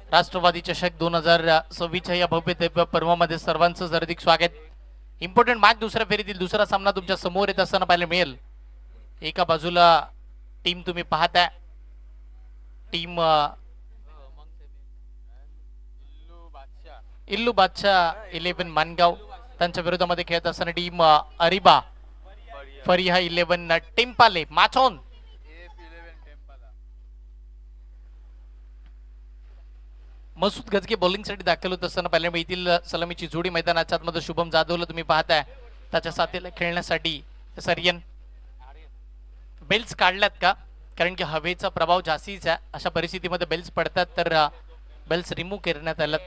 राष्ट्रवादी चषक 2026 या भव्य दिव्य पर्वामध्ये सर्वांचं हार्दिक स्वागत. इम्पॉर्टंट मॅच दुसऱ्या फेरीतील दुसरा सामना तुमच्या समोर येत असताना पाहायला मिळेल. एका बाजूला टीम तुम्ही पाहताय, टीम इल्लू बादशाह 11 मानगाव, त्यांच्या विरोधामध्ये खेळत असताना टीम अरिबा फरिहा 11 टेम्पाले माचोन. मसूद गजगे बॉलिंगसाठी दाखल होत असताना पाहायला मिळतील. सलामीची जोडी मैदानाच्या आतमध्ये शुभम जाधवला तुम्ही पाहताय, त्याच्या साथीला खेळण्यासाठी सरियन बेल्स काढल्यात का, कारण की हवेचा प्रभाव जास्तीच आहे. अशा परिस्थितीमध्ये बेल्स पडतात तर बेल्स रिमूव्ह करण्यात आलं.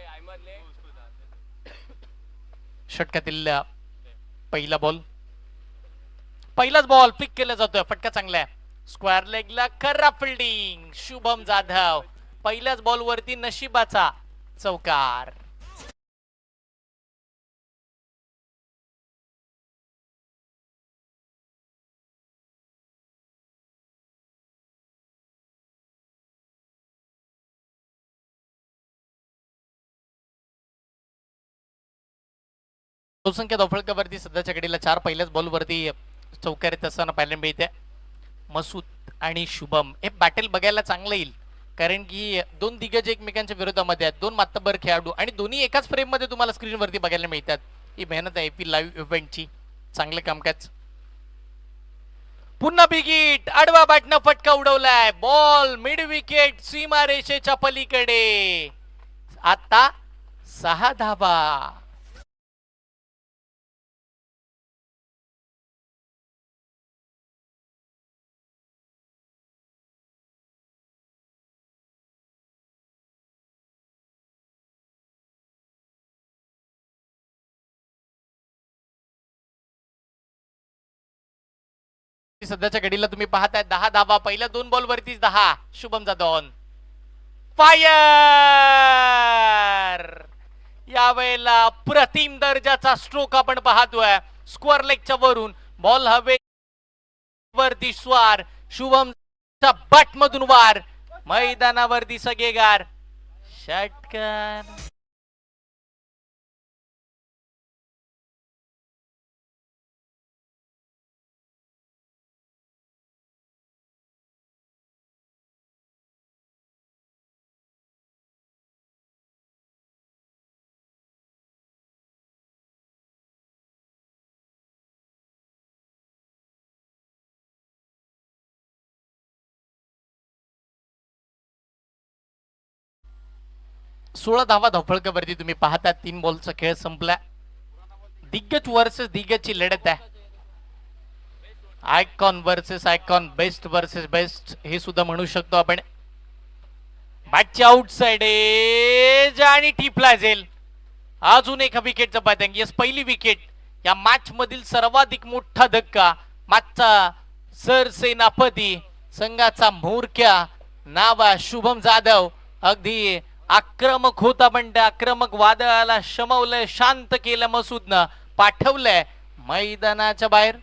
षटकातील पहिला बॉल, पहिलाच बॉल पिक केला जातोय. फटका चांगला आहे, स्क्वेअर लेगला खरा फिल्डिंग शुभम जाधव. पहिल्याच बॉल वरती नशिबाचा चौकार. संख्या दोफळकावरती सध्याच्या घडीला 4 पहिल्याच बॉल वरती चौकार येत असताना पाहायला मिळते. मसूद आणि शुभम हे बॅटल बघायला चांगलं येईल, कारण की दोन दिग्गज एकमेकांच्या विरोधामध्ये आहेत, दोन मातब्बर खेळाडू आणि दोन्ही एकाच फ्रेम मध्ये तुम्हाला स्क्रीनवरती बघायला मिळतात. ही मेहनत आहे पी लाईव्ह इव्हेंटची. चांगले कामकाज. पुन्हा बिगिट, आडवा बॅटनं फटका उडवलाय. बॉल मिड विकेट सीमा रेषेच्या पलीकडे. आता 6 धावा. सध्याच्या घडीला तुम्ही पाहताय 10 धावा. पहिल्या 2 बॉल वरतीच 10. शुभम जाधव फायर. यावेळेला प्रतिम दर्जाचा स्ट्रोक आपण पाहतोय. स्क्वेअर लेगच्या वरून बॉल हवे वरती स्वार. शुभमच्या बॅट मधून वार. मैदानावरती सगळेगार. षटकार. सोळा धावा धावफळकावरती तुम्ही पाहता. 3 बॉलचा खेळ संपला. दिग्गज वर्सेस दिग्गजची लढत आहे. Icon versus icon, best versus best हे सुद्धा म्हणू शकतो आपण. बॅटची आउटसाइड एज आणि टिपला जाईल. अजून एका विकेटचा पतंग. यस, पहिली विकेट. या मॅच मधील सर्वाधिक मोठा धक्का. मॅचचा सरसेनापती, संघाचा म्होरक्या नावा शुभम जाधव अगदी आक्रमक होता, पण त्या आक्रमक वादळाला शमवलंय, शांत केलं मसूदनं, पाठवलंय मैदानाच्या बाहेर.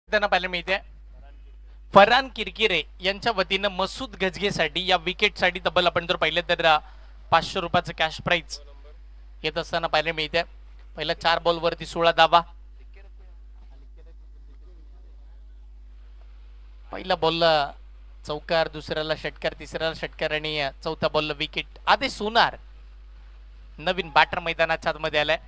त्यांना पाहायला मिळते फरहान किरकिरे यांच्या वतीनं मसूद गजगेसाठी या विकेटसाठी तब्बल आपण जर पाहिलं तर 500 रुपयाचं कॅश प्राइज येत असताना पाहायला मिळते. पहिल्या 4 बॉल वरती 16 धावा. पहिला बॉलला चौकार, दुसऱ्याला षटकार, तिसऱ्याला षटकार आणि चौथ्या बॉलला विकेट. आदेश सोनार नवीन बॅटर मैदानाच्या आतमध्ये आलाय.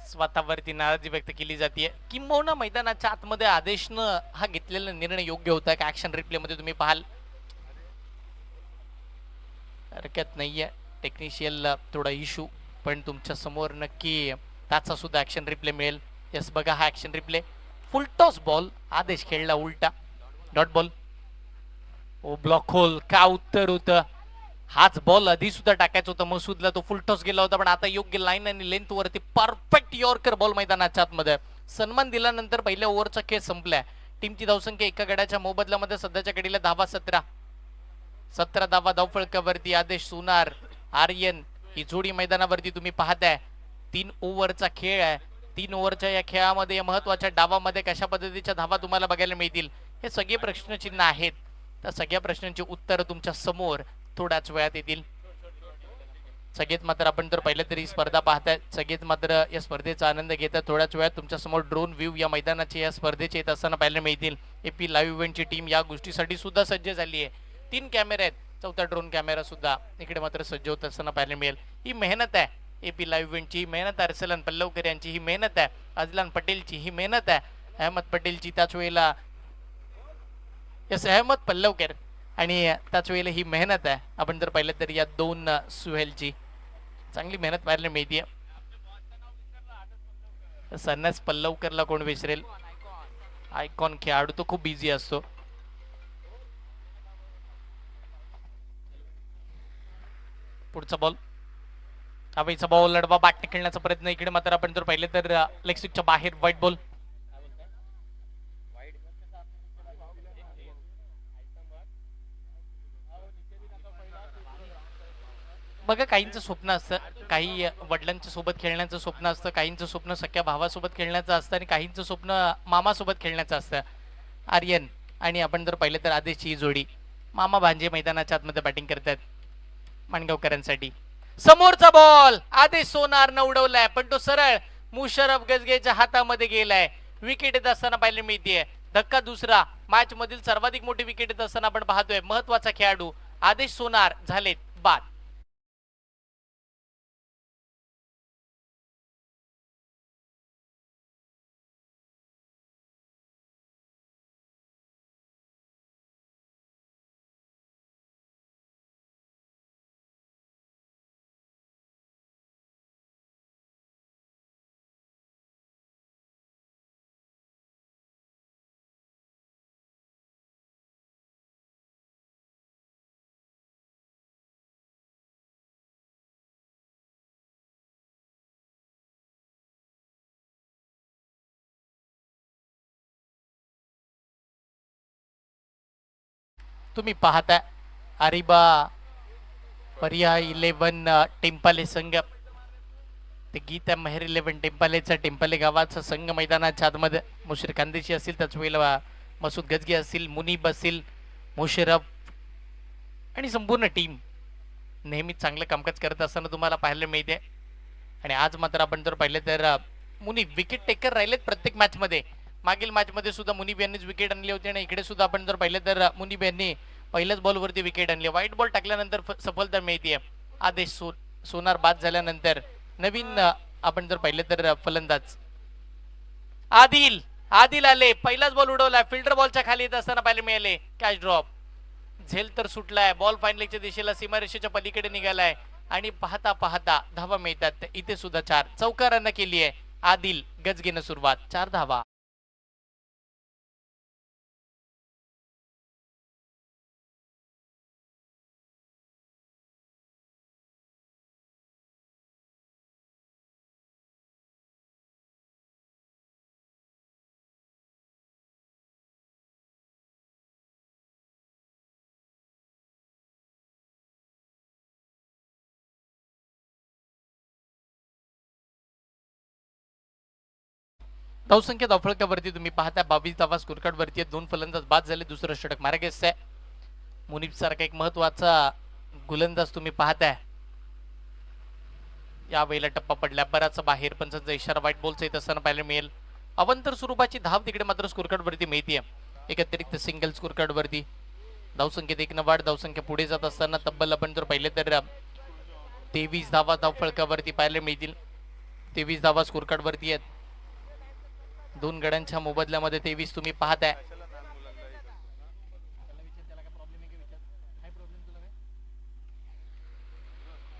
स्वतःवरती नाराजी व्यक्त केली जाते, किंबहुना मैदानाच्या आतमध्ये आदेशनं हा घेतलेला निर्णय योग्य होता का. ऍक्शन रिप्ले मध्ये तुम्ही पाहाल, हरकत नाहीये, टेक्निशियल थोडा इश्यू, पण तुमच्या समोर नक्की त्याचा सुद्धा ऍक्शन रिप्ले मिळेल. यस, बघा हा ऍक्शन रिप्ले. फुल टॉस बॉल, आदेश खेळला उलटा, डॉट बॉल. ओ ब्लॉक होल, का उत्तर होतं. हाच बॉल आधी सुद्धा टाकायचा होता मसूदला, तो फुल टॉस गेला होता, पण आता योग्य लाईन आणि लेंथ वरती परफेक्ट यॉर्कर बॉल मैदानाच्या आतमध्ये सन्मान दिल्यानंतर पहिल्या ओव्हरचा खेळ संपलाय. टीमची धावसंख्या एका गड्याच्या मोबदल्यामध्ये सध्याच्या घडीला धावा 17 धावा धावफळकावरती. आदेश सोनार आर्यन ही जोडी मैदानावरती तुम्ही पाहताय. 3 ओव्हरचा खेळ आहे. 3 ओव्हरच्या या खेळामध्ये या महत्वाच्या डावामध्ये कशा पद्धतीच्या धावा तुम्हाला बघायला मिळतील हे सगळे प्रश्नचिन्ह आहेत. त्या सगळ्या प्रश्नांची उत्तर तुमच्या समोर थोड्याच वेळात येतील. सगळेच मात्र आपण तर पहिल्या तरी स्पर्धा पाहताय, सगळेच मात्र या स्पर्धेचा आनंद घेतात. थोड्याच वेळात तुमच्या समोर ड्रोन व्ह्यू या मैदानाचे या स्पर्धेचे येत असताना पाहायला मिळतील. एपी लाईव्ह इव्हेंटची टीम या गोष्टीसाठी सुद्धा सज्ज झाली आहे. 3 कॅमेरे आहेत, 4था ड्रोन कॅमेरा सुद्धा इकडे मात्र सज्ज होत असताना पाहायला मिळेल. ही मेहनत आहे एपी लाईव्ह इव्हेंटची, ही मेहनत आहे अर्सलन पल्लवकर यांची, ही मेहनत आहे अजलान पटेलची, ही मेहनत आहे अहमद पटेलची, त्याच वेळेला यस अहमद पल्लवकर, आणि त्याच वेळेला ही मेहनत आहे आपण जर पाहिलं तर या 2 सुहेलची चांगली मेहनत पाहायला मिळते. सन्नास पल्लवकरला कोण विसरेल, आयकॉन खेळाडू तो खूप बिझी असतो. पुढचा बॉल हवेचा बॉल, लढवा बॅटने खेळण्याचा प्रयत्न. इकडे मात्र आपण जर पाहिलं तर लेग स्टिकच्या बाहेर व्हाईट बॉल. बघा काहींचं स्वप्न असतं, काही वडिलांच्या सोबत खेळण्याचं स्वप्न असतं, काहींचं स्वप्न सख्या भावासोबत खेळण्याचं असतं आणि काहींचं स्वप्न मामासोबत खेळण्याचं असतं. आर्यन आणि आपण जर पाहिलं तर आदेशची ही जोडी मामा भांजे मैदानाच्या आतमध्ये बॅटिंग करतात माणगावकरांसाठी. समोरचा बॉल आदेश सोनारनं उडवलाय, पण तो सरळ मुशरफ गजगेच्या हातामध्ये गेलाय. विकेट येत असताना पाहायला मिळतेय. धक्का दुसरा, मॅच मधील सर्वाधिक मोठी विकेट येत असताना आपण पाहतोय. महत्वाचा खेळाडू आदेश सोनार झालेत बाद. तुम्ही पाहता अरिबा पर्याय 11 टेम्पाले संघ, ते गीत आहे मेहर 11 टेम्पालेचा, टेम्पाले गावाचा संघ मैदानाच्या आतमध्ये. मुशीर खानदेशी असतील, त्याच वेळेला मसूद गजगे असतील, मुनीब असतील, मुशरफ आणि संपूर्ण टीम नेहमीच चांगलं कामकाज करत असताना तुम्हाला पाहायला मिळते. आणि आज मात्र आपण जर पाहिलं तर मुनीब विकेट टेकर राहिलेत प्रत्येक मॅच मध्ये. मागील मॅच मध्ये सुद्धा मुनीब यांनीच विकेट आणली होती आणि इकडे सुद्धा आपण जर पाहिलं तर मुनीब यांनी पहिल्याच बॉलवरती विकेट आणली. व्हाईट बॉल टाकल्यानंतर सफलता मिळते. आदेश सोनार बाद झाल्यानंतर नवीन आपण जर पाहिलं तर फलंदाज आदिल आले. पहिलाच बॉल उडवला, फिल्डर बॉलच्या खाली येत असताना पाहायला मिळाले. कॅच ड्रॉप, झेल तर सुटलाय, बॉल फायनलच्या दिशेला सीमारेषेच्या पलीकडे निघालाय आणि पाहता पाहता धावा मिळतात. इथे सुद्धा 4 चौकारांना केली आहे आदिल गजगेनं सुरुवात, 4 धावा. धावसंख्या धावफळकावरती तुम्ही पाहता 22 धावा स्कोर कार्ड वरती आहेत. 2 फलंदाज बाद झाले, दुसरं षटक मार्गेस आहे. मुनीब सारखा एक महत्वाचा गोलंदाज तुम्ही पाहताय. या वेळेला टप्पा पडला बराच बाहेर, पंचांचा इशारा व्हाईट बॉलचा येत असताना पाहायला मिळेल. अवंतर स्वरूपाची धाव तिकडे मात्र स्कोर कार्ड वरती मिळते. एक अतिरिक्त सिंगल स्कोर कार्ड वरती धावसंख्येत 1 वाढ. धावसंख्या पुढे जात असताना तब्बल आपण जर पाहिले तर 23 धावा धावफळकावरती पाहायला मिळतील. 23 धावा स्कोर कार्ड वरती आहेत. 2 गड्यांच्या मोबदल्यामध्ये 23 तुम्ही पाहताय.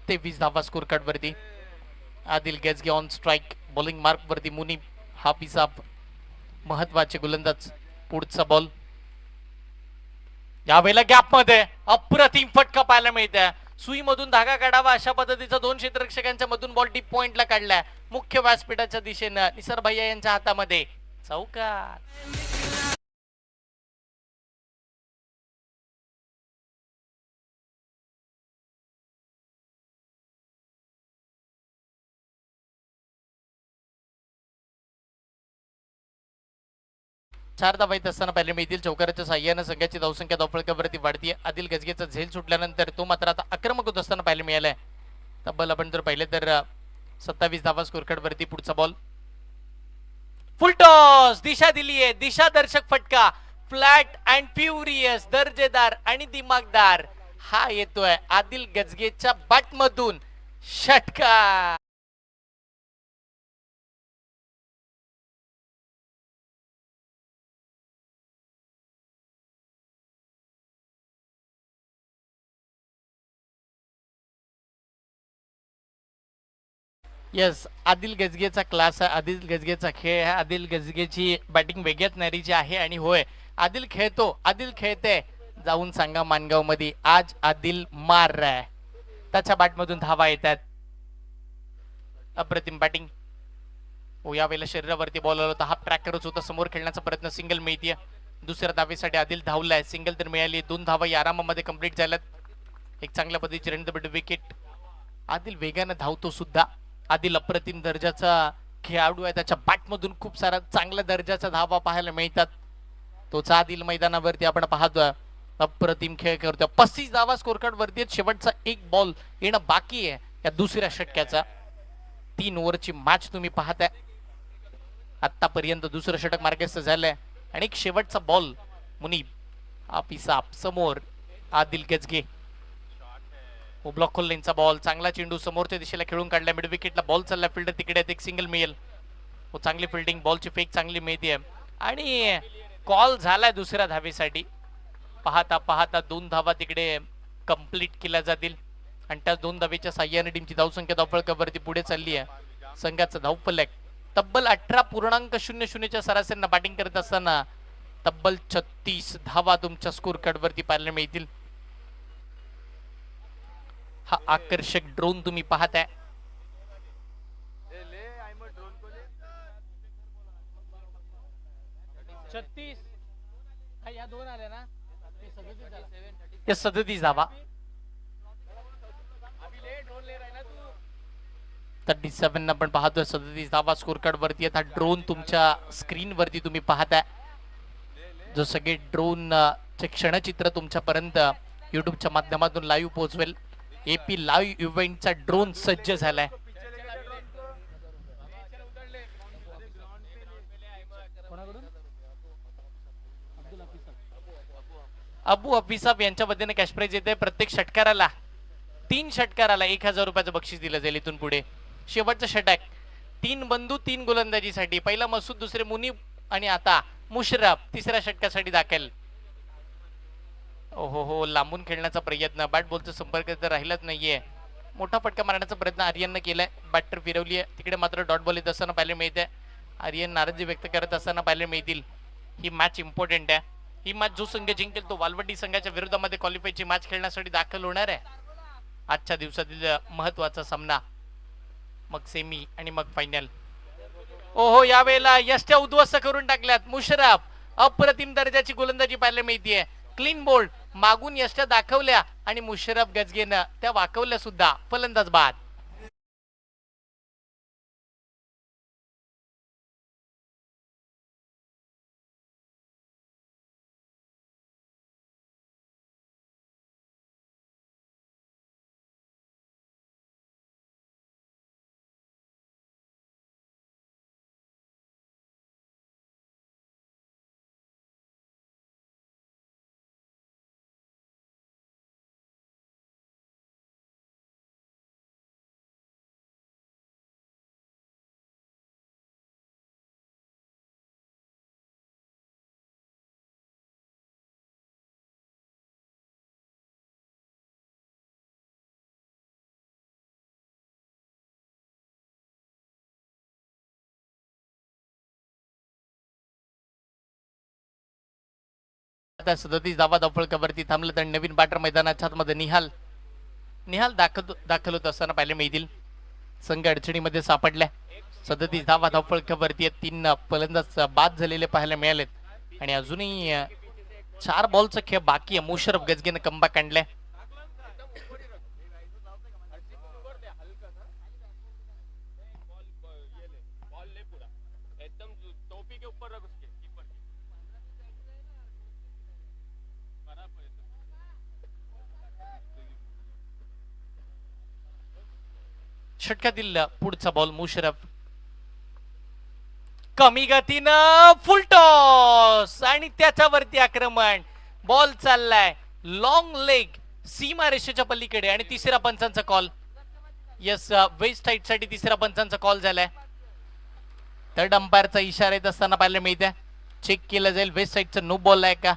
ते 20 धावा स्कोर कार्ड वरती. आदिल गजगे ऑन स्ट्राइक, बॉलिंग मार्क वरती मुनीब हाफिज साब महत्वाचे गोलंदाज. पुढचा बॉल यावेळेला गॅप मध्ये अप्रतिम फटका पाहायला मिळतोय. सुईमधून धागा काढावा अशा पद्धतीचा दोन क्षेत्ररक्षकांच्या मधून बॉल डीप पॉइंटला काढलाय मुख्य व्यासपीठाच्या दिशेनं निसर भैया यांच्या हातामध्ये चौकार. चार धावा येत असताना पाहायला मिळतील. चौकाराच्या साह्यानं संघाची धावसंख्या धावफलकावरती वाढतीये. आदिल गजगेचा झेल सुटल्यानंतर तो मात्र आता आक्रमक होत असताना पाहायला मिळालाय. तब्बल आपण जर पाहिले तर 27 धावा स्कोरकार्ड वरती. पुढचा बॉल फुल टॉस. दिशा दिली आहे, दिशा दर्शक फटका. फ्लॅट अँड फ्युरियस, दर्जेदार आणि दिमागदार हा येतोय आदिल गजगेच्या बॅट मधून षटकार. यस, आदिल गजगेचा क्लास आहे, आदिल गजगेचा खेळ आहे, आदिल गजगेची बॅटिंग वेगळ्याच नॅरीची आहे. आणि होय, आदिल खेळतो, आदिल खेळते. जाऊन सांगा मानगाव मध्ये आज आदिल मार रहा है. त्याच्या बॅटमधून धावा येतात. अप्रतिम बॅटिंग. हो, यावेळेला शरीरावरती बॉल आला होता. हाफ ट्रॅक करत होता, समोर खेळण्याचा प्रयत्न. सिंगल मिळतीये. दुसऱ्या धावेसाठी आदिल धावलाय. सिंगल तर मिळाली. 2 धावा आरामामध्ये कंप्लीट झाल्यात. एक चांगल्या पद्धतीची रन विकेट. आदिल वेगाने धावतो सुद्धा. आदिल अप्रतिम दर्जाचा खेळाडू आहे. त्याच्या बॅटमधून खूप सारा चांगल्या दर्जाच्या धावा पाहायला मिळतात. तोच आदिल मैदानावरती आपण पाहतोय. अप्रतिम खेळ करतोय. 35 धावा स्कोरकार्ड वरती. शेवटचा एक बॉल येणं बाकी आहे या दुसऱ्या षटकाचा. 3 ओव्हरची मॅच तुम्ही पाहताय. आतापर्यंत दुसरं षटक मार्गस्थ झालंय आणि एक शेवटचा बॉल. मुनीब आपिसाप समोर आदिल गजगे. ब्लॉक खोललेंचा बॉल. चांगला चेंडू समोरच्या दिशेला खेळून काढला. मिड विकेटला बॉल चालला. फिल्डर तिकडे एक सिंगल मिळेल. चांगली फिल्डिंग. बॉलची फेक चांगली मिळते आणि कॉल झालाय दुसऱ्या धावेसाठी. पाहता पाहता 2 धावा तिकडे कंप्लीट केल्या जातील आणि त्या 2 धावेच्या साह्याने टीमची धावसंख्या धावफलकावरती पुढे चालली आहे. संघाचा धावफलक तब्बल 18.00 च्या सरासरीनं बॅटिंग करत असताना तब्बल 36 धावा तुमच्या स्कोर कार्ड वरती पाहायला मिळतील. हा आकर्षक ड्रोन तुम्ही पाहताय. या 2 आले ना, 37 धावा. 37 आपण पाहतोय. 37 धावा स्कोर कार्ड वरती. हा ड्रोन तुमच्या स्क्रीन वरती तुम्ही पाहताय. जो सगळे ड्रोन चे क्षणचित्र तुमच्यापर्यंत युट्यूबच्या माध्यमातून लाईव्ह पोहोचवेल. एपी लाईव्ह इव्हेंटचा ड्रोन सज्ज झालाय. अबू हफीसाब यांच्या वतीने कॅश प्राइज येते. प्रत्येक षटकाराला 3 षटकाराला 1000 रुपयाचं बक्षीस दिलं जाईल. इथून पुढे शेवटचं षटक. 3 बंधू 3 गोलंदाजीसाठी. पहिला मसूद, दुसरे मुनीब आणि आता मुशरफ तिसऱ्या षटकासाठी दाखल. हो, लांबून खेळण्याचा प्रयत्न. बॅट बॉलचा संपर्क तर राहिलाच नाहीये. मोठा फटका मारण्याचा प्रयत्न आर्यननं केलाय. बॅटर फिरवली आहे. तिकडे मात्र डॉट बॉल येत असताना पाहायला मिळते. आर्यन नाराजी व्यक्त करत असताना पाहायला मिळतील. ही मॅच इम्पॉर्टंट आहे. ही मॅच जो संघ जिंकेल तो वालवडी संघाच्या विरोधामध्ये क्वालिफायची मॅच खेळण्यासाठी दाखल होणार आहे. आजच्या दिवसातील महत्वाचा सामना. मग सेमी आणि मग फायनल. यावेळेला यष्ट्या उद्ध्वस्त करून टाकल्यात. मुशरफ अप्रतिम दर्जाची गोलंदाजी पाहायला मिळतीये. क्लीन बोल्ड मागून यष्ट्या दाखवल्या आणि मुशरफ गजगेनं त्या वाकवल्या सुद्धा. फलंदाज बाद. आता 37 धावा धावफलकावरती थांबलं तर नवीन बॅटर मैदानाच्या आतमध्ये निहाल. निहाल दाखल होत असताना पाहायला मिळतील. संघ अडचणीमध्ये सापडल्या. 37 धावा धावफलकावरती 3 फलंदाज बाद झालेले पाहायला मिळालेत आणि अजूनही 4 बॉलचा खेळ बाकी आहे. मुशरफ गजगेनं कमबॅक आणलाय. षटकातील पुढचा बॉल मुशरफ कमी गतीनं फुल टॉस आणि त्याच्यावरती आक्रमण. बॉल चाललाय लॉंग लेग सीमा रेषेच्या पलीकडे आणि तिसऱ्या पंचांचा कॉल. यस, वेस्ट साइड साठी तिसऱ्या पंचांचा कॉल झालाय. थर्ड अंपायरचा इशारा येत असताना पाहायला मिळते. चेक केलं जाईल वेस्ट साइडचा नो बॉल आहे का.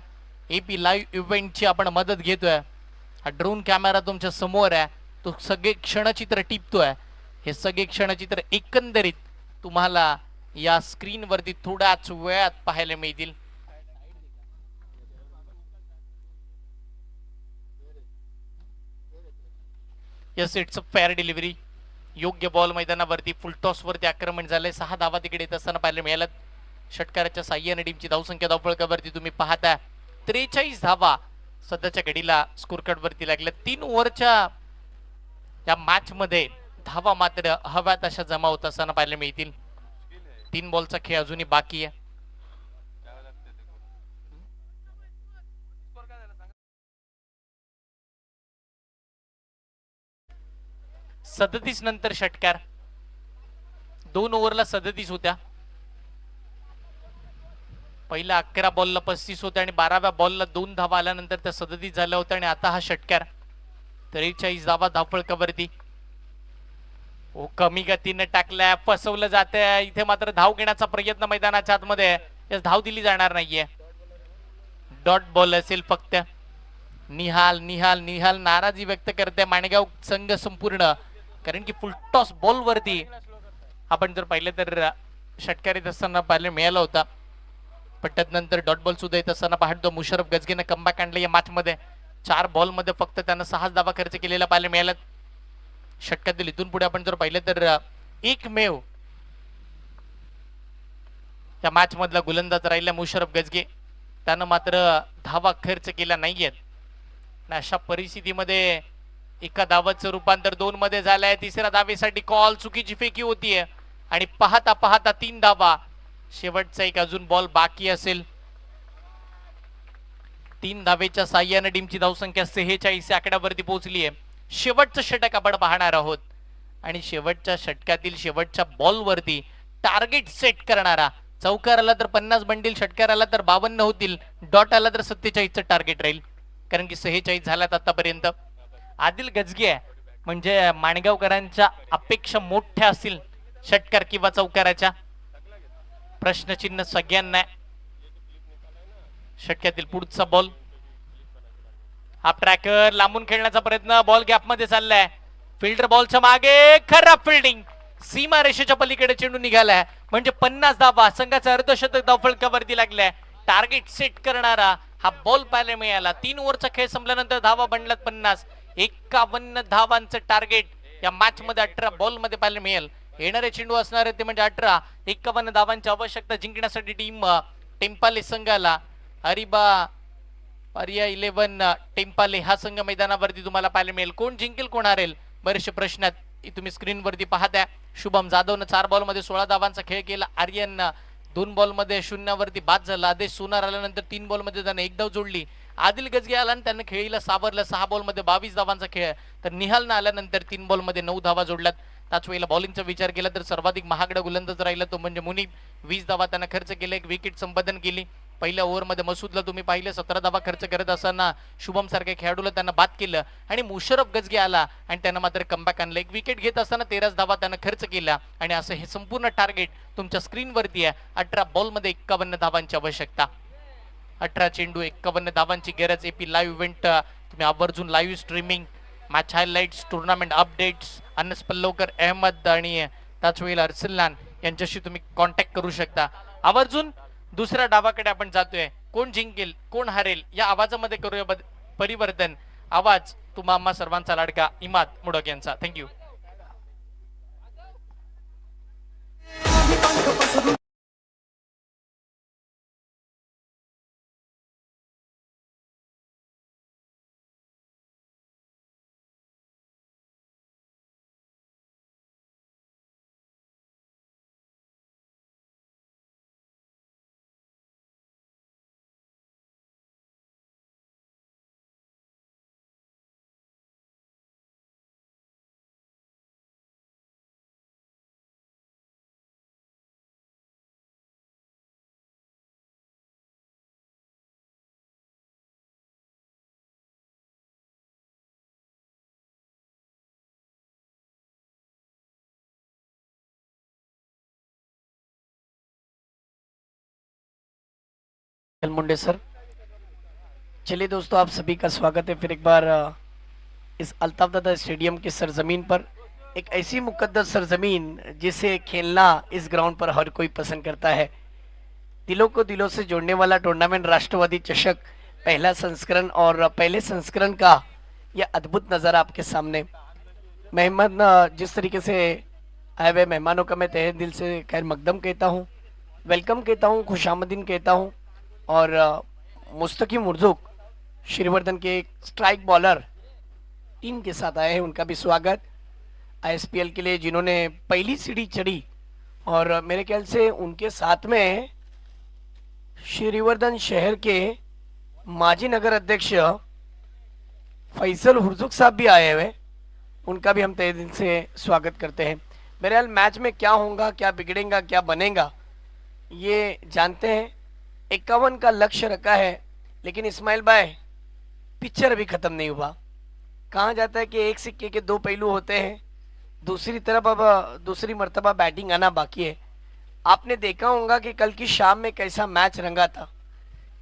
एपी लाईव्ह इव्हेंटची आपण मदत घेतोय. हा ड्रोन कॅमेरा तुमच्या समोर आहे. तो सगळे क्षणचित्र टिपतोय. हे सगळे क्षणचित्र एकंदरीत तुम्हाला या स्क्रीन वरती थोड्याच वेळात पाहायला मिळतील. Yes, it's a fair delivery. योग्य बॉल मैदानावरती फुल टॉस वरती आक्रमण झालंय. 6 धावा तिकडे येत असताना पाहायला मिळाल्यात. षटकाराच्या साह्याने टीमची धावसंख्या धावफलकावरती तुम्ही पाहता 43 धावा सध्याच्या घडीला स्कोर कार्ड वरती लागल्या. 3 ओव्हरच्या या मॅच मध्ये धावा मात्र हव्या तशा जमा होत असताना पाहायला मिळतील. 3 बॉलचा खेळ अजूनही बाकी आहे. सदतीस नंतर षटकार. 2 ओव्हरला 37 होत्या. पहिल्या 11 बॉलला 35 होत्या आणि 12व्या बॉलला 2 धावा आल्यानंतर त्या 37 झाल्या होत्या आणि आता हा षटकार 43 धावा धावफलकावरती. कमी गतीने टाकलाय, फसवलं जातंय. इथे मात्र धाव घेण्याचा प्रयत्न मैदानाच्या आतमध्ये, धाव दिली जाणार नाहीये. डॉट बॉल असेल फक्त. निहाल निहाल निहाल नाराजी व्यक्त करते माणगाव संघ संपूर्ण, कारण की फुलटॉस बॉल वरती आपण जर पाहिलं तर षटकार येत असताना पाहायला मिळाला होता. पण त्यानंतर डॉट बॉल सुद्धा येत असताना पाहतो मुशरफ गजगेनं कमबॅक आणलं या मॅच मध्ये. 4 बॉल मध्ये फक्त त्यानं 6 धावा खर्च केलेला पाहायला मिळाला. षटकातील इथून पुढे आपण जर पाहिलं तर एकमेव या मॅच मधला गोलंदाज राहिला मुशरफ गजगे. त्यानं मात्र धावा खर्च केला नाहीयेत. अशा परिस्थितीमध्ये एका धावाचं रूपांतर 2 मध्ये झालंय. तिसऱ्या धावेसाठी कॉल, चुकीची फेकी होतीये आणि पाहता पाहता 3 धावा. शेवटचा एक अजून बॉल बाकी असेल. 3 धावेच्या साह्याने टीमची धावसंख्या 46 आकड्यावरती पोहोचली आहे. शेवटचं षटक आपण पाहणार आहोत आणि शेवटच्या षटकातील शेवटच्या बॉल वरती टार्गेट सेट करणारा. चौकार आला तर 50 बंडील, षटकार आला तर 52 होतील, डॉट आला तर 47चं टार्गेट राहील, कारण की 46 झाल्यात आतापर्यंत. आदिल गजगे म्हणजे माणगावकरांच्या अपेक्षा मोठ्या असतील षटकार किंवा चौकाराच्या. प्रश्नचिन्ह सगळ्यांना. षटकातील पुढचा बॉल. हा ट्रॅकर लांबून खेळण्याचा प्रयत्न, बॉल गॅप मध्ये चाललाय. फिल्डर बॉलच्या मागे, खराब फिल्डिंग. सीमा रेषेच्या पलीकडे चेंडू निघालाय म्हणजे 50 धावा संघाचा अर्धशतक धावफलकावरती लागलाय. टार्गेट सेट करणारा हा बॉल पाहायला मिळाला. 3 ओव्हरचा खेळ संपल्यानंतर धावा बनल्यात 50. 51 धावांचं टार्गेट या मॅच मध्ये 18 बॉल मध्ये पाहायला मिळेल. येणारे चेंडू असणार ते म्हणजे 18. 51 धावांची आवश्यकता जिंकण्यासाठी टीम टेम्पाले संघाला. अरिबा पर्याय 11 टेम्पाले हा संघ मैदानावरती तुम्हाला पाहायला मिळेल. कोण जिंकेल कोण हारेल बरेचसे प्रश्न आहेत तुम्ही स्क्रीन वरती पाहताय. शुभम जाधवनं 4 बॉल मध्ये 16 धावांचा खेळ केला. आर्यन 2 बॉल मध्ये 0 वरती बाद झाला. आदेश सोनार आल्यानंतर 3 बॉल मध्ये त्याने 1 धाव जोडली. आदिल गजगे आला आणि त्यानं खेळीला सावरलं. 6 बॉल मध्ये 22 धावांचा खेळ. तर निहालनं आल्यानंतर 3 बॉल मध्ये 9 धावा जोडल्यात. त्याच वेळेला बॉलिंगचा विचार केला तर सर्वाधिक महागडा गोलंदाज राहिला तो म्हणजे मुनीब. 20 धावा त्यानं खर्च केले, 1 विकेट संपादन केली. पहिल्या ओव्हरमध्ये मसूदला तुम्ही पाहिलं 17 धावा खर्च करत असताना शुभम सारख्या खेळाडूला त्यांना बाद केलं आणि मुशरफ गजगे आला आणि त्यांना मात्र कमबॅक आणलं. 1 विकेट घेत असताना 13 धावा त्यानं खर्च केला आणि असं हे संपूर्ण टार्गेट तुमच्या स्क्रीनवरती आहे. 18 बॉल मध्ये 51 धावांची आवश्यकता. 18 चेंडू 51 धावांची गरज. एपी लाईव्ह इव्हेंट तुम्ही आवर्जून live streaming, match highlights, tournament updates Anas Pallavkar, Ahmed आणि त्याच वेळेला अर्सलान यांच्याशी तुम्ही कॉन्टॅक्ट करू शकता. आवर्जून दुसऱ्या डावाकडे आपण जातोय. कोण जिंकेल कोण हारेल या आवाजामध्ये करूया परिवर्तन. आवाज तुम्हा आम्हा सर्वांचा लाडका इमाद मुडक यांचा. थँक्यू. मुंडे सर, चलिए दोस्तों, आप सभी का स्वागत है फिर एक बार इस अल्ताफ दादा स्टेडियम की सरजमीन पर। एक ऐसी मुकद्दस सरजमीन जिसे खेलना इस ग्राउंड पर हर कोई पसंद करता है। दिलों को दिलों से जोड़ने वाला टूर्नामेंट राष्ट्रवादी चषक पहला संस्करण और पहले संस्करण का यह अद्भुत नज़ारा आपके सामने। मेहमान जिस तरीके से आए हुए मेहमानों का मैं तहे दिल से खैर मकदम कहता हूँ, वेलकम कहता हूँ, खुशामदीन कहता हूँ। और मुस्तकीम मुर्जुक श्रीवर्धन के एक स्ट्राइक बॉलर टीम के साथ आए हैं, उनका भी स्वागत। आईएसपीएल के लिए जिन्होंने पहली सीढ़ी चढ़ी और मेरे ख्याल से उनके साथ में श्रीवर्धन शहर के माजी नगर अध्यक्ष फैसल हुर्जुक साहब भी आए हुए, उनका भी हम तहे दिल से स्वागत करते हैं। मेरे ख्याल मैच में क्या होगा, क्या बिगड़ेगा, क्या बनेगा, ये जानते हैं। 51 का लक्ष्य रखा है, लेकिन इस्माइल भाई पिक्चर अभी खत्म नहीं हुआ। कहा जाता है कि एक सिक्के के दो पहलू होते हैं, दूसरी तरफ अब दूसरी मर्तबा बैटिंग आना बाकी है। आपने देखा होगा कि कल की शाम में कैसा मैच रंगा था,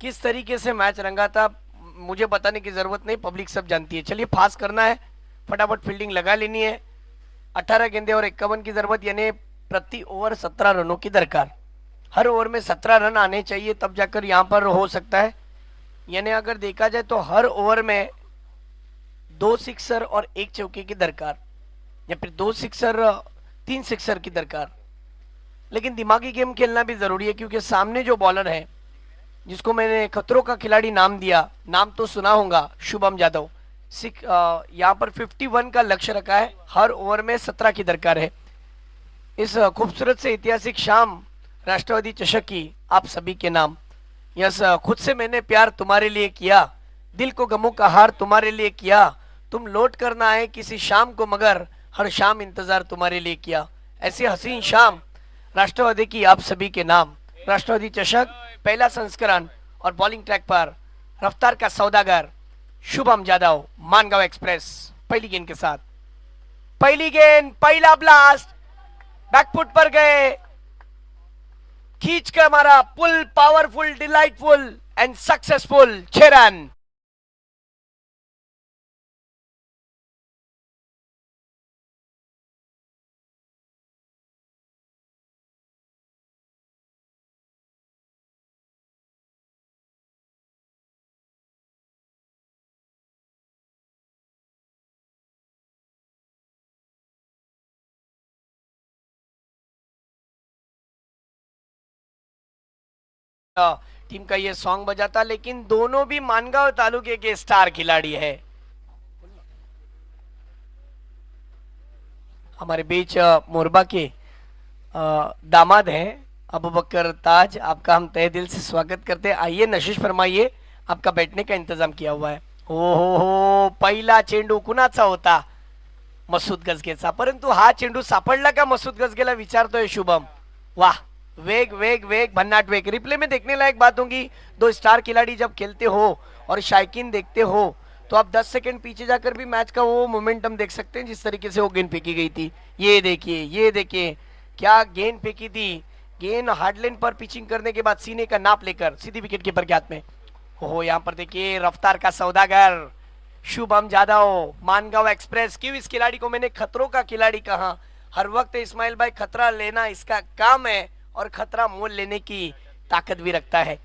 किस तरीके से मैच रंगा था, मुझे बताने की ज़रूरत नहीं, पब्लिक सब जानती है। चलिए फास्ट करना है, फटाफट फील्डिंग लगा लेनी है। 18 गेंदे और 51 की ज़रूरत, यानी प्रति ओवर 17 रनों की दरकार। हर ओवर में 17 रन आने चाहिए, तब जाकर यहाँ पर हो सकता है। यानी अगर देखा जाए तो हर ओवर में 2 सिक्सर और 1 चौके की दरकार, या फिर 2 सिक्सर 3 सिक्सर की दरकार। लेकिन दिमागी गेम खेलना भी ज़रूरी है, क्योंकि सामने जो बॉलर है जिसको मैंने खतरों का खिलाड़ी नाम दिया, नाम तो सुना होगा, शुभम यादव। यहाँ पर 51 का लक्ष्य रखा है, हर ओवर में 17 की दरकार है। इस खूबसूरत से ऐतिहासिक शाम राष्ट्रवादी चषक की आप सभी के नाम। यस, खुद से मैंने प्यार तुम्हारे लिए किया, दिल को गमों का हार तुम्हारे लिए किया, तुम लौट करना आए किसी शाम को, मगर हर शाम इंतजार तुम्हारे लिए किया। ऐसी हसीन शाम राष्ट्रवादी की आप सभी के नाम। राष्ट्रवादी चषक पहला संस्करण और बॉलिंग ट्रैक पर रफ्तार का सौदागर शुभम यादव, मानगांव एक्सप्रेस पहली गेंद के साथ। पहली गेंद, पहला ब्लास्ट, बैकफुट पर गए, खींच कर मारा, pull powerful, delightful and successful, 6 run. Team का ये सॉन्ग बजाता, लेकिन दोनों भी मानगांव तालुके के स्टार खिलाड़ी है। हमारे बीच मोरबा के दामाद हैं अबू बकर ताज, आपका हम तहे दिल से स्वागत करते हैं। आइए नशीश फरमाइए, आपका बैठने का इंतजाम किया हुआ है। हो, पहिला चेंडू कुणाचा होता? मसूद गजगेचा, परंतु हा चेंडू सापडला का मसूद गजगेला, विचारतोय शुभम। वाह, वेग वेग वेग, भन्नाट वेग। रिप्ले में देखने लायक बात होगी, दो स्टार खिलाड़ी जब खेलते हो और शायकीन देखते हो तो आप 10 सेकंड पीछे जाकर भी मैच का वो मोमेंटम देख सकते हैं, जिस तरीके से वो गेंद फेंकी गई थी। ये देखिए, ये देखिए क्या गेंद फेंकी थी। गेंद हार्डलाइन पर पिचिंग करने के बाद सीने का नाप लेकर सीधी विकेट कीपर के हाथ में। हो, यहाँ पर देखिए रफ्तार का सौदागर शुभम यादव, मानगांव एक्सप्रेस। क्यों इस खिलाड़ी को मैंने खतरों का खिलाड़ी कहा? हर वक्त इस्माइल भाई खतरा लेना इसका काम है और खतरा मोल लेने की ताकत भी रखता है।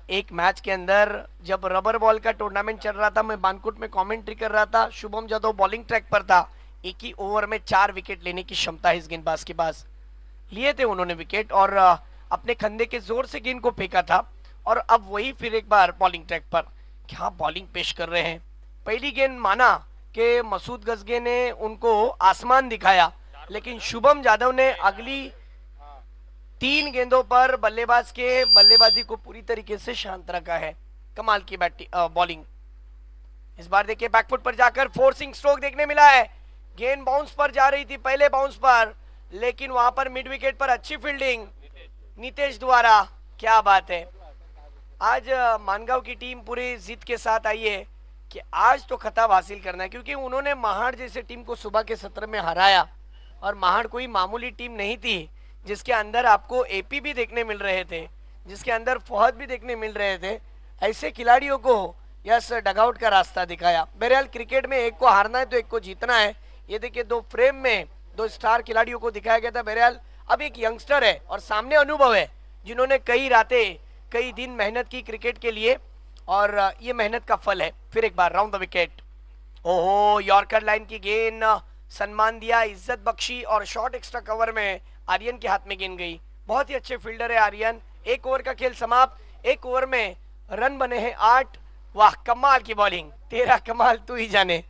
एक मैच के अंदर जब रबर बॉल का टूर्नामेंट चल रहा था, मैं बानकुट में कमेंट्री कर रहा था, शुभम जादव बॉलिंग ट्रैक पर था, एक ही ओवर में 4 विकेट लेने की क्षमता है इस गेंदबाज के पास। लिए थे उन्होंने विकेट और अपने कंधे के जोर से गेंद को फेंका था और अब वही फिर एक बार बॉलिंग ट्रैक पर क्या बॉलिंग पेश कर रहे हैं। पहली गेंद माना कि मसूद गजगे ने उनको आसमान दिखाया, लेकिन शुभम जादव ने अगली 3 गेंदों पर बल्लेबाज के बल्लेबाजी को पूरी तरीके से शांत रखा है। कमाल की बॉलिंग। इस बार देखिए बैकफुट पर जाकर फोर्सिंग स्ट्रोक देखने मिला है। गेंद बाउंस पर जा रही थी पहले बाउंस पर, लेकिन वहां पर मिड विकेट पर अच्छी फील्डिंग नितेश द्वारा। क्या बात है, आज मानगांव की टीम पूरी जिद के साथ आई है कि आज तो खिताब हासिल करना है, क्योंकि उन्होंने महाड़ जैसे टीम को सुबह के सत्र में हराया और महाड़ कोई मामूली टीम नहीं थी, जिसके अंदर आपको एपी भी देखने मिल रहे थे, जिसके अंदर फहद भी देखने मिल रहे थे। ऐसे खिलाड़ियों को यस डगआउट का रास्ता दिखाया। बहरहाल क्रिकेट में एक को हारना है तो एक को जीतना है। ये देखिए 2 फ्रेम में 2 स्टार खिलाड़ियों को दिखाया गया था। बहरहाल अब एक यंगस्टर है और सामने अनुभव है, जिन्होंने कई रातें कई दिन मेहनत की क्रिकेट के लिए और ये मेहनत का फल है। फिर एक बार राउंड द विकेट। ओहो, यॉर्कर लाइन की गेंद, सम्मान दिया, इज्जत बख्शी और शॉर्ट एक्स्ट्रा कवर में आर्यन के हाथ में गेंद गई। बहुत ही अच्छे फील्डर है आर्यन। 1 ओवर का खेल समाप्त। 1 ओवर में रन बने हैं 8। वाह, कमाल की बॉलिंग। तेरा कमाल तू ही जाने,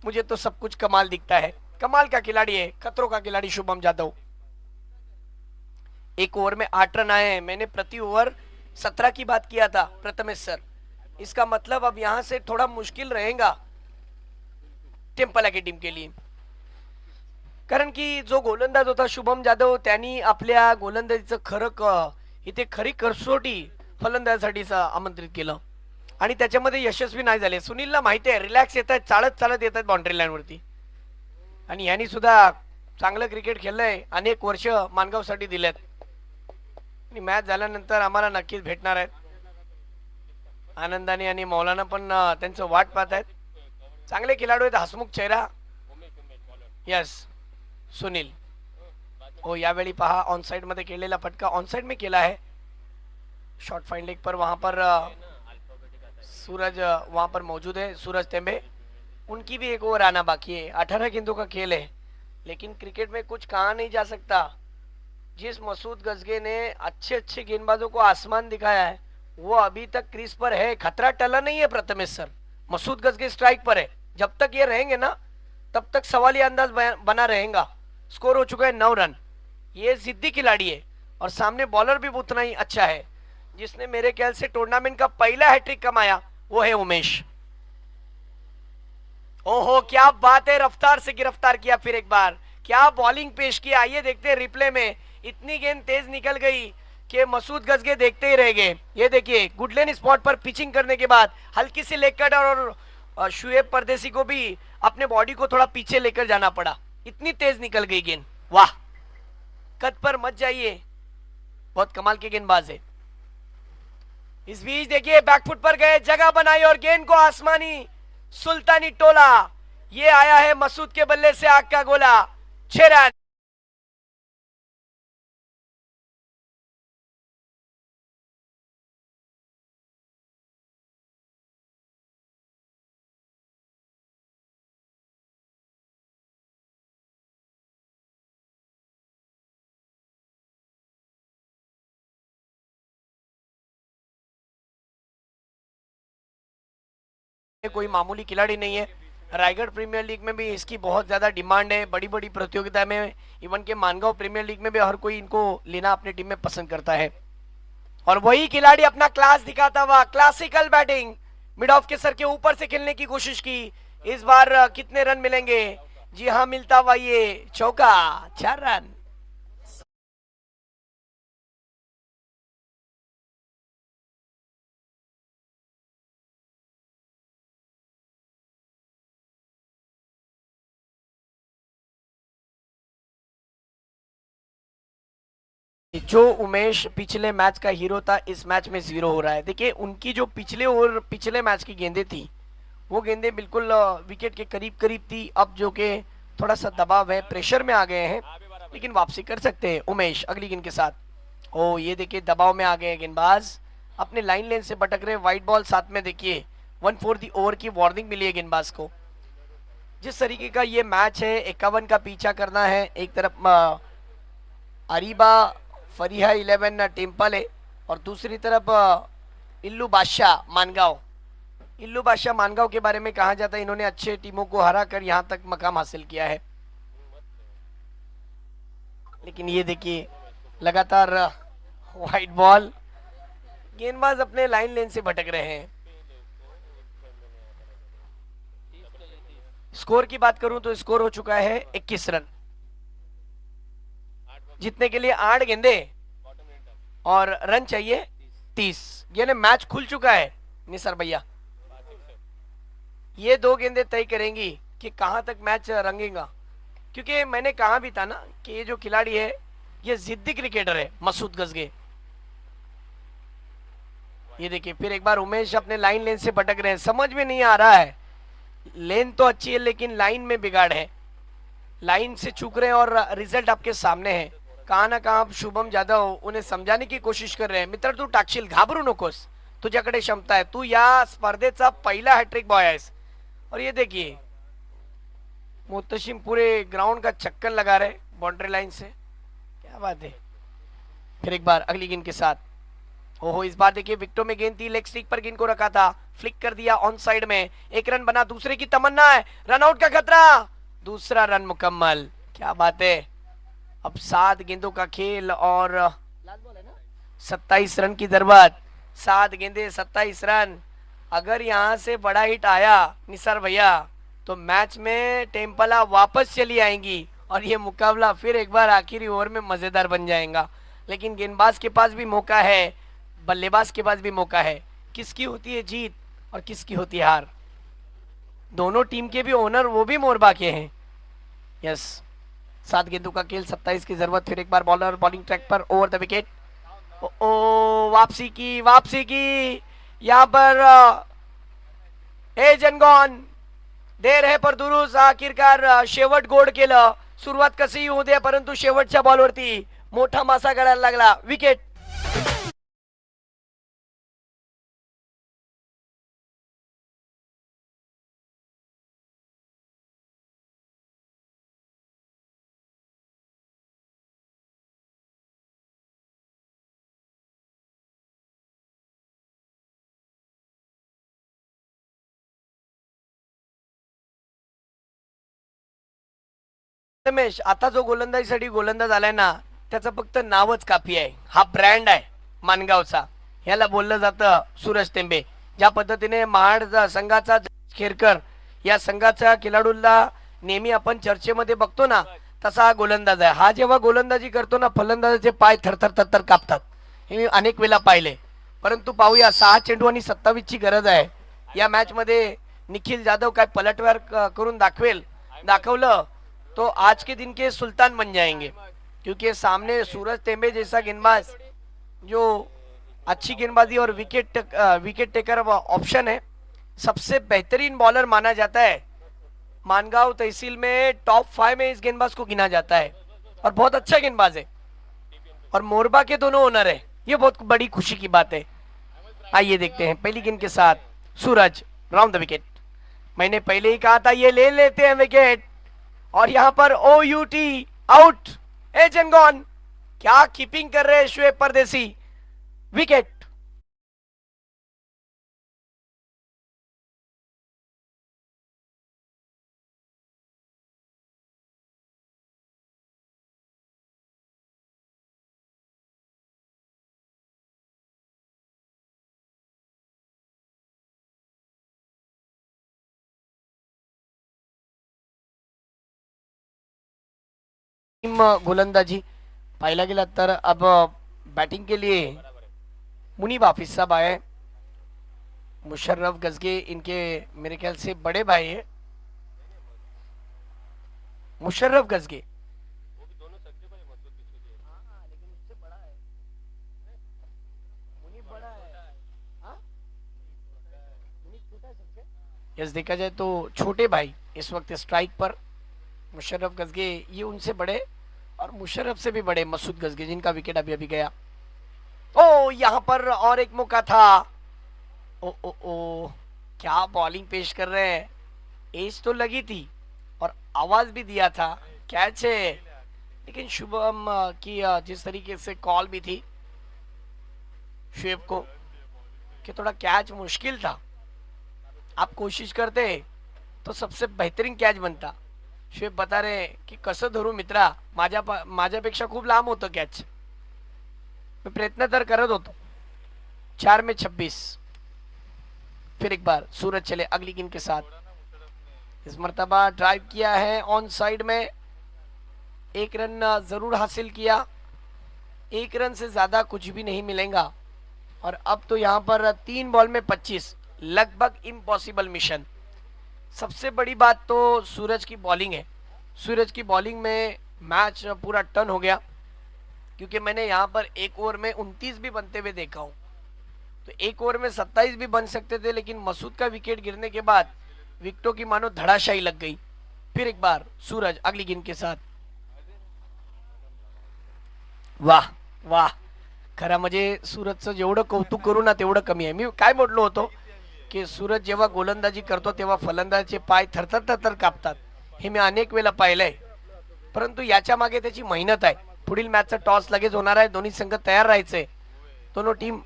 मुझे तो सब कुछ कमाल दिखता है। कमाल का खिलाड़ी है, खतरों का खिलाड़ी शुभम जादव। 1 ओवर में 8 रन आए हैं। मैंने प्रति ओवर 17 की बात किया था प्रथमेश सर। इसका मतलब अब यहां से थोड़ा मुश्किल रहेगा टेम्पला की टीम के लिए, कारण की जो गोलंदाज होता शुभम जाधव त्यांनी आपल्या गोलंदाजीचं इथे खरी कसोटी फलंदाजासाठी आमंत्रित केलं आणि त्याच्यामध्ये यशस्वी नाही झाले। सुनीलला माहिती आहे, रिलॅक्स येतात, चालत चालत येतात बाउंड्री लाईन वरती, आणि यांनी सुद्धा चांगलं क्रिकेट खेळलंय, अनेक वर्ष मानगावसाठी दिलेत आणि मॅच झाल्यानंतर आम्हाला नक्कीच भेटणार आहेत। आनंदाने आणि मौलाना पण त्यांचं वाट पाहत आहेत। चांगले खेळाडू आहेत, हसमुख चेहरा। यस सुनील हो, यावेळी पहा ऑन साइड मध्ये केलेला फटका ऑन साइड में केला है। शॉर्ट फाइन लेग पर वहां पर सूरज वहां पर मौजूद है, सूरज तेंबे। उनकी भी 1 ओवर आना बाकी है। 18 गेंदों का खेल है, लेकिन क्रिकेट में कुछ कहा नहीं जा सकता। जिस मसूद गजगे ने अच्छे अच्छे गेंदबाजों को आसमान दिखाया है, वो अभी तक क्रीज पर है। खतरा टला नहीं है प्रथमेश सर। मसूद गजगे स्ट्राइक पर है, जब तक ये रहेंगे ना तब तक सवालिया अंदाज बना रहेगा। स्कोर हो चुका है 9 रन। ये जिद्दी खिलाड़ी है और सामने बॉलर भी उतना ही अच्छा है। जिसने मेरे ख्याल से टूर्नामेंट का पहला हैट्रिक कमाया वो है उमेश। ओहो, क्या बात है, रफ्तार से गिरफ्तार किया। फिर एक बार क्या बॉलिंग पेश किया। आइए देखते हैं रिप्ले में। इतनी गेंद तेज निकल गई कि मसूद गजगे देखते ही रह गए। ये देखिए गुडलेन स्पॉट पर पिचिंग करने के बाद हल्की सी लेग कट और शुएब परदेसी को भी अपने बॉडी को थोड़ा पीछे लेकर जाना पड़ा, इतनी तेज निकल गई गेंद। वाह, कद पर मत जाइए, बहुत कमाल के गेंदबाज है। इस बीच देखिए बैकफुट पर गए, जगह बनाई और गेंद को आसमानी सुल्तानी टोला। ये आया है मसूद के बल्ले से आग का गोला। 6 रन। कोई मामूली खिलाड़ी नहीं है। रायगढ़ प्रीमियर लीग में भी इसकी बहुत ज्यादा डिमांड है। बड़ी बड़ी प्रतियोगिता में, इवन के मानगांव प्रीमियर लीग में भी हर कोई इनको लेना अपनी टीम में पसंद करता है। और वही खिलाड़ी अपना क्लास दिखाता हुआ, क्लासिकल बैटिंग, मिड ऑफ के सर के ऊपर से खेलने की कोशिश की। इस बार कितने रन मिलेंगे? जी हाँ, मिलता हुआ ये चौका, 4 रन। जो उमेश पिछले मैच का हीरो था, इस मैच में 0 हो रहा है। देखिए उनकी जो पिछले मैच की गेंदें थी, वो गेंदें बिल्कुल विकेट के करीब करीब थी। अब जो कि थोड़ा सा दबाव है, प्रेशर में आ गए हैं, लेकिन वापसी कर सकते हैं उमेश अगली गेंद के साथ। ओ ये देखिए दबाव में आ गए गेंदबाज। अपने लाइन लेन से भटक रहे, वाइट बॉल साथ में देखिए 1/4 ओवर की वार्निंग मिली है गेंदबाज को। जिस तरीके का ये मैच है, 51 का पीछा करना है। एक तरफ अरीबा फरीहा 11 टेम्पल है और दूसरी तरफ इल्लू बादशाह मानगांव। इल्लू बादशाह मानगांव के बारे में कहा जाता है इन्होंने अच्छे टीमों को हरा कर यहाँ तक मकाम हासिल किया है। लेकिन ये देखिए लगातार वाइट बॉल, गेंदबाज अपने लाइन लेन से भटक रहे हैं। स्कोर की बात करूं तो स्कोर हो चुका है 21 रन, जीतने के लिए 8 गेंदे और रन चाहिए 30। यानी मैच खुल चुका है निसार भैया। ये 2 गेंदे तय करेंगी कि कहां तक मैच रंगेगा, क्योंकि मैंने कहा भी था ना कि ये जो खिलाड़ी है ये जिद्दी क्रिकेटर है मसूद गजगे। ये देखिए फिर एक बार उमेश अपने लाइन लेन से भटक रहे हैं, समझ में नहीं आ रहा है। लेन तो अच्छी है लेकिन लाइन में बिगाड़ है, लाइन से चूक रहे हैं और रिजल्ट आपके सामने है। कहा ना कहा शुभम जाधव उन्हें समजाने की कोशिश कर रहे हैं, मित्र तू टाकशील, घाबरू नकोस, तुझ्याकडे क्षमता है, तू या स्पर्धेचा पहिला हॅट्रिक बॉय आहेस। और ये देखिए मोहतशिम पूरे ग्राउंड का चक्कर लगा रहे बाउंड्री लाइन से, क्या बात है। फिर एक बार अगली गेंद के साथ, ओहो इस बार देखिए विकेटों में गेंद थी, लेग स्टिक पर गेंद को रखा था, फ्लिक कर दिया ऑन साइड में, 1 रन बना, दूसरे की तमन्ना है, रन आउट का खतरा, दूसरा रन मुकम्मल, क्या बात है। अब 7 गेंदों का खेल और 27 रन की जरूरत, 7 गेंदे 27 रन। अगर यहां से बड़ा हिट आया निसार भैया तो मैच में टेम्पला वापस चली आएंगी और ये मुकाबला फिर एक बार आखिरी ओवर में मजेदार बन जाएगा। लेकिन गेंदबाज के पास भी मौका है, बल्लेबाज के पास भी मौका है, किसकी होती है जीत और किसकी होती है हार। दोनों टीम के भी ओनर वो भी मोरबा के हैं। यस 7 गेंदों का खेल, 27 की जरूरत। फिर एक बार बॉलर बॉलिंग ट्रैक पर, ओवर द विकेट, ओ वापसी की यहाँ पर जनगॉन, देर है पर दुरुस्त, आखिरकार शेवट गोड केलं। सुरुवात कशीही होऊ द्या परंतु शेवटच्या बॉलवरती मोठा मासा गळायला लागला, विकेट। रमेश आता जो गोलंदाजीसाठी गोलंदाज आलाय ना त्याचं फक्त नावच काफी आहे, हा ब्रँड आहे मानगावचा, याला बोललं जातं सूरज टेंबे। ज्या पद्धतीने महाड संघाचा खेरकर या संघाच्या खेळाडूला नेहमी आपण चर्चेमध्ये बघतो ना, तसा हा गोलंदाज आहे। हा जेव्हा गोलंदाजी करतो ना फलंदाजाचे पाय थरथर थरथर कापतात, हे मी अनेक वेळा पाहिले। परंतु पाहूया 6 चेंडू आणि 27 ची गरज आहे या मॅच मध्ये। निखिल जाधव काय पलटवार करून दाखवलं तो आज के दिन के सुल्तान बन जाएंगे, क्योंकि सामने सूरज तेंबे जैसा गेंदबाज जो अच्छी गेंदबाजी और विकेट टेकर ऑप्शन है, सबसे बेहतरीन बॉलर माना जाता है। मानगांव तहसील में टॉप 5 में इस गेंदबाज को गिना जाता है और बहुत अच्छा गेंदबाज है और मोरबा के दोनों ओनर है, ये बहुत बड़ी खुशी की बात है। आइए देखते हैं पहली गेंद के साथ सूरज राउंड द विकेट। मैंने पहले ही कहा था ये ले लेते हैं विकेट और यहां पर OUT आउट। जनगॉन क्या कीपिंग कर रहे हैं शुएब परदेसी, विकेट। गोलंदाजी पाहिला गेला तर अब बैटिंग के लिए मुनीब हाफिज साहब आए। मुशर्रफ गजगे इनके मेरे ख्याल से बड़े भाई है, मुशर्रफ गजगे। यस देखा जाए तो छोटे भाई इस वक्त स्ट्राइक पर मुशर्रफ गजगे, ये उनसे बड़े और मुशर्रफ से भी बड़े मसूद गजगे जिनका विकेट अभी अभी गया। ओ यहाँ पर और एक मौका था। ओ ओ ओ, क्या बॉलिंग पेश कर रहे हैं। एज तो लगी थी और आवाज भी दिया था, कैच है। लेकिन शुभम की जिस तरीके से कॉल भी थी शुएब को कि थोड़ा कैच मुश्किल था, आप कोशिश करते तो सबसे बेहतरीन कॅच बनता। शुएब बता रहे की कसं धरू मित्रा, माझ्यापेक्षा खूप लांब होतं कॅच, मी प्रयत्न तर करत होतो। 4 में 26। फिर एक बार सूरज चले अगली गेंद के साथ। इस मर्तबा ड्राइव किया है ऑन साइड में, 1 रन जरूर हासिल किया। 1 रन से ज्यादा कुछ भी नहीं मिलेगा। और अब तो यहाँ पर 3 बॉल में 25, लगभग इम्पॉसिबल मिशन। सबसे बड़ी बात तो सूरज की बॉलिंग है। सूरज की बॉलिंग में मैच पूरा टर्न हो गया, क्योंकि मैंने यहाँ पर 1 ओवर में 29 भी बनते हुए देखा हूँ। तो 1 ओवर में 27 भी बन सकते थे, लेकिन मसूद का विकेट गिरने के बाद विकेटों की मानो धड़ाशाही लग गई। फिर एक बार सूरज अगली गेंद के साथ। वाह वाह, खरं म्हणजे सूरजचं जेवढं कौतुक करू ना तेवढं कमी आहे। मी काय म्हटलो होतो की सूरज जेव्हा गोलंदाजी करतो तेव्हा फलंदाजाचे पाय थरथर थरथर कापतात, हे मी अनेक वेळा पाहिलंय। परंतु याच्या मागे त्याची मेहनत आहे। पुढील मॅचचा टॉस लगेच होणार आहे, दोन्ही संघ तयार राहायचे। दोनों टीम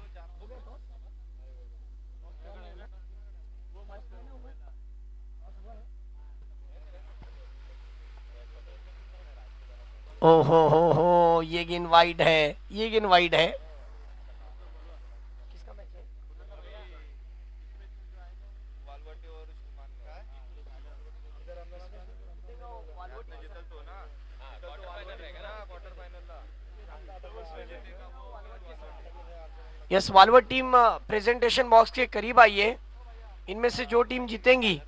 ओ हो, ये गेंद वाइड है, ये गेंद वाइड है। यस, वालवर टीम प्रेजेंटेशन बॉक्स के करीब आई है। इनमें से जो टीम जीतेंगी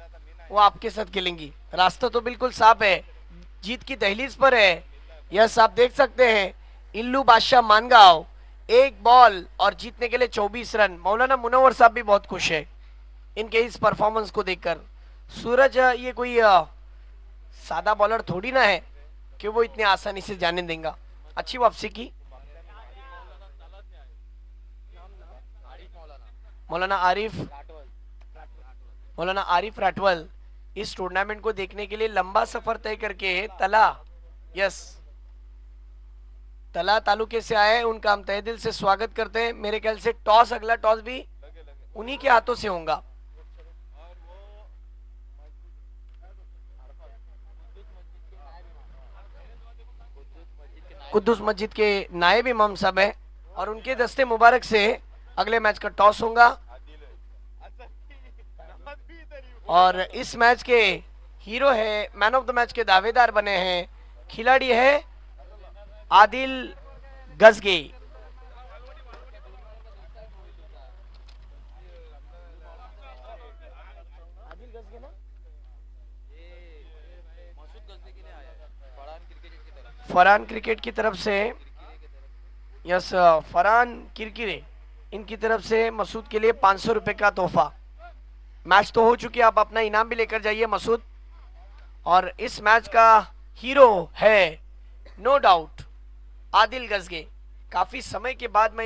वो आपके साथ खेलेंगी। रास्ता तो बिल्कुल साफ है, जीत की दहलीज पर है। यस, आप देख सकते हैं इल्लू बादशाह मानगांव 1 बॉल और जीतने के लिए 24 रन। मौलाना मुनव्वर साहब भी बहुत खुश है इनके इस परफॉर्मेंस को देखकर। सूरज ये कोई सादा बॉलर थोड़ी ना है कि वो इतनी आसानी से जाने देगा। अच्छी वापसी की मौलाना आरिफ राठवल इस टूर्नामेंट को देखने के लिए लंबा सफर तय करके तला तालुके से आए। उनका हम तहे दिल से स्वागत करते हैं। मेरे ख्याल से अगला टॉस भी उन्हीं के हाथों से होगा। कुद्दूस मस्जिद के नायब इमाम साहब है और उनके दस्ते मुबारक से अगले मैच का टॉस होगा। और इस मैच के हीरो है, मैन ऑफ द मैच के दावेदार बने हैं, खिलाड़ी है आदिल गजगे। फरहान क्रिकेट की तरफ से, यस, फरहान किरकिरे इनकी तरफ से मसूद के लिए 500 रुपए का तोहफा। मैच तो हो चुकी है, आप अपना इनाम भी लेकर जाइए मसूद। और इस मैच का हीरो है नो डाउट आदिल गजगे। काफी समय के बाद मैं